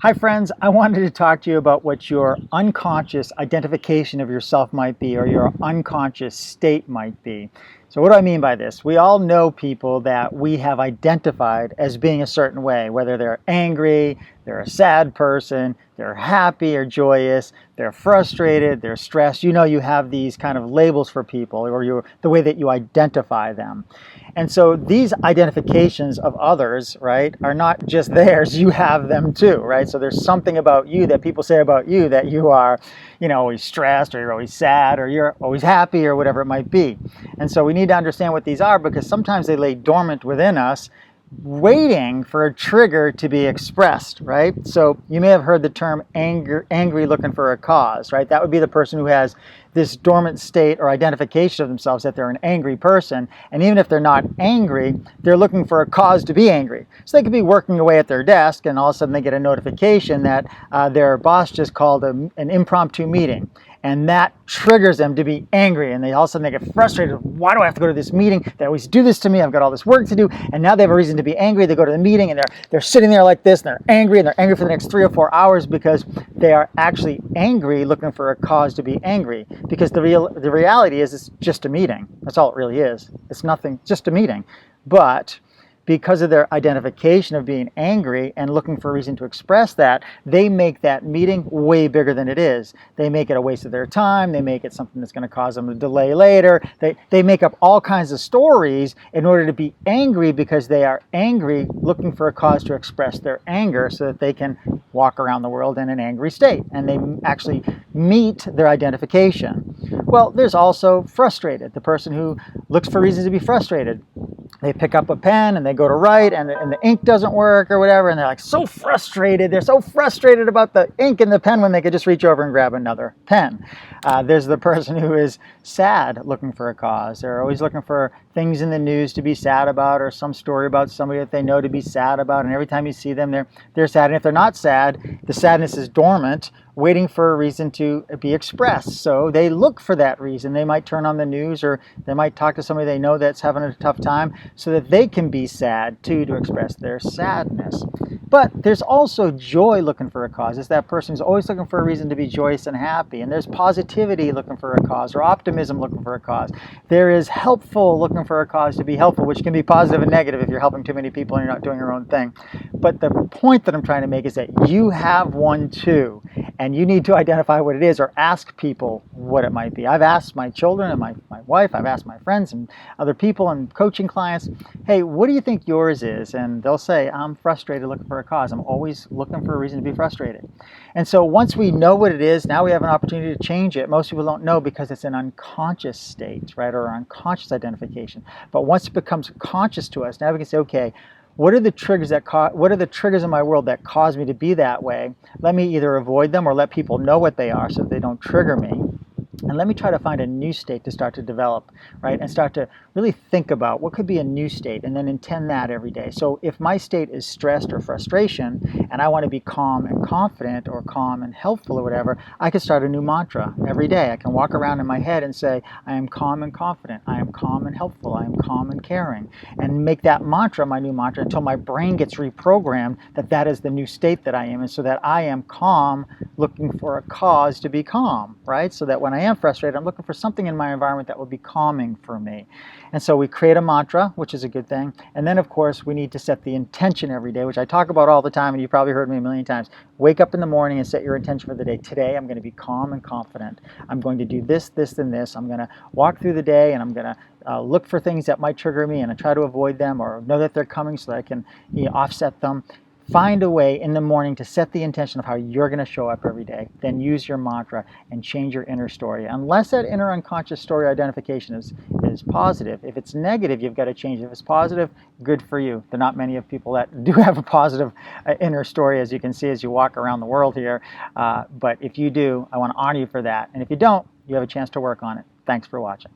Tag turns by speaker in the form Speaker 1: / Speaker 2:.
Speaker 1: Hi friends, I wanted to talk to you about what your unconscious identification of yourself might be, or your unconscious state might be. So what do I mean by this? We all know people that we have identified as being a certain way, whether they're angry, they're a sad person, they're happy or joyous, they're frustrated, they're stressed. You know, you have these kind of labels for people, or the way that you identify them. And so these identifications of others, right, are not just theirs, you have them too, right? So there's something about you that people say about you that you are, always stressed, or you're always sad, or you're always happy, or whatever it might be. And so we need to understand what these are, because sometimes they lay dormant within us, waiting for a trigger to be expressed, right? So you may have heard the term angry looking for a cause, right? That would be the person who has this dormant state or identification of themselves that they're an angry person. And even if they're not angry, they're looking for a cause to be angry. So they could be working away at their desk, and all of a sudden they get a notification that their boss just called an impromptu meeting. And that triggers them to be angry, and all of a sudden they get frustrated. Why do I have to go to this meeting? They always do this to me. I've got all this work to do, and now they have a reason to be angry. They go to the meeting, and they're sitting there like this, and they're angry for the next 3 or 4 hours, because they are actually angry, looking for a cause to be angry. Because the reality is, it's just a meeting. That's all it really is. It's nothing, just a meeting. But because of their identification of being angry and looking for a reason to express that, they make that meeting way bigger than it is. They make it a waste of their time. They make it something that's going to cause them a delay later. They make up all kinds of stories in order to be angry, because they are angry, looking for a cause to express their anger so that they can walk around the world in an angry state. And they actually meet their identification. Well, there's also frustrated, the person who looks for reasons to be frustrated. They pick up a pen and they go to write, and the ink doesn't work or whatever, and they're like so frustrated. They're so frustrated about the ink in the pen when they could just reach over and grab another pen. There's the person who is sad, looking for a cause. They're always looking for things in the news to be sad about, or some story about somebody that they know to be sad about, and every time you see them, they're sad. And if they're not sad, the sadness is dormant, waiting for a reason to be expressed. So they look for that reason. They might turn on the news, or they might talk to somebody they know that's having a tough time, so that they can be sad too, to express their sadness. But there's also joy looking for a cause. It's that person who's always looking for a reason to be joyous and happy. And there's positivity looking for a cause, or optimism looking for a cause. There is helpful looking for a cause to be helpful, which can be positive and negative if you're helping too many people and you're not doing your own thing. But the point that I'm trying to make is that you have one too. And you need to identify what it is, or ask people what it might be. I've asked my children and my wife, I've asked my friends and other people and coaching clients, hey, what do you think yours is? And they'll say, I'm frustrated looking for a cause. I'm always looking for a reason to be frustrated. And so once we know what it is, now we have an opportunity to change it. Most people don't know, because it's an unconscious state, right, or unconscious identification. But once it becomes conscious to us, now we can say, okay, what are the triggers in my world that cause me to be that way? Let me either avoid them, or let people know what they are so that they don't trigger me. And let me try to find a new state to start to develop, right? And start to really think about what could be a new state, and then intend that every day. So if my state is stressed or frustration, and I want to be calm and confident, or calm and helpful, or whatever, I could start a new mantra every day. I can walk around in my head and say, I am calm and confident. I am calm and helpful. I am calm and caring. And make that mantra my new mantra until my brain gets reprogrammed that that is the new state that I am in, so that I am calm, looking for a cause to be calm, right? So that when I am frustrated, I'm looking for something in my environment that will be calming for me. And so we create a mantra, which is a good thing. And then, of course, we need to set the intention every day, which I talk about all the time, and you've probably heard me a million times. Wake up in the morning and set your intention for the day. Today, I'm going to be calm and confident. I'm going to do this, this, and this. I'm going to walk through the day, and I'm going to look for things that might trigger me, and I try to avoid them, or know that they're coming so that I can offset them. Find a way in the morning to set the intention of how you're going to show up every day. Then use your mantra and change your inner story. Unless that inner unconscious story identification is positive. If it's negative, you've got to change it. If it's positive, good for you. There are not many of people that do have a positive inner story, as you can see as you walk around the world here. But if you do, I want to honor you for that. And if you don't, you have a chance to work on it. Thanks for watching.